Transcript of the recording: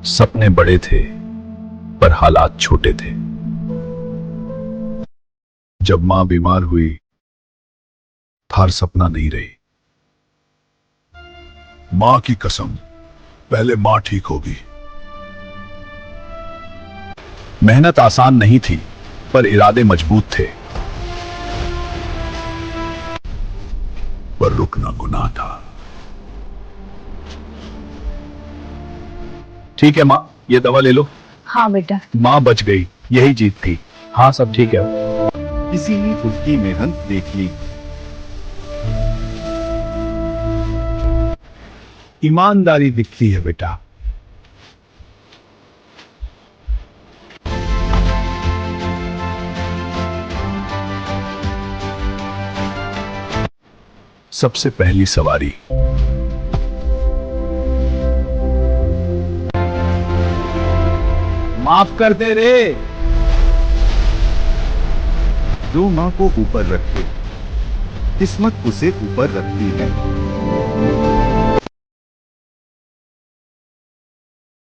सपने बड़े थे पर हालात छोटे थे। जब मां बीमार हुई, हर सपना नहीं रही। मां की कसम, पहले मां ठीक होगी। मेहनत आसान नहीं थी, पर इरादे मजबूत थे। पर रुकना गुनाह था। ठीक है मां, ये दवा ले लो। हाँ बेटा। मां बच गई, यही जीत थी। हाँ, सब ठीक है। किसी ने उसकी मेहनत देख ली। ईमानदारी दिखती है बेटा। सबसे पहली सवारी। माफ कर दे रे। जो मां को ऊपर रखे, किस्मत उसे ऊपर रखती है।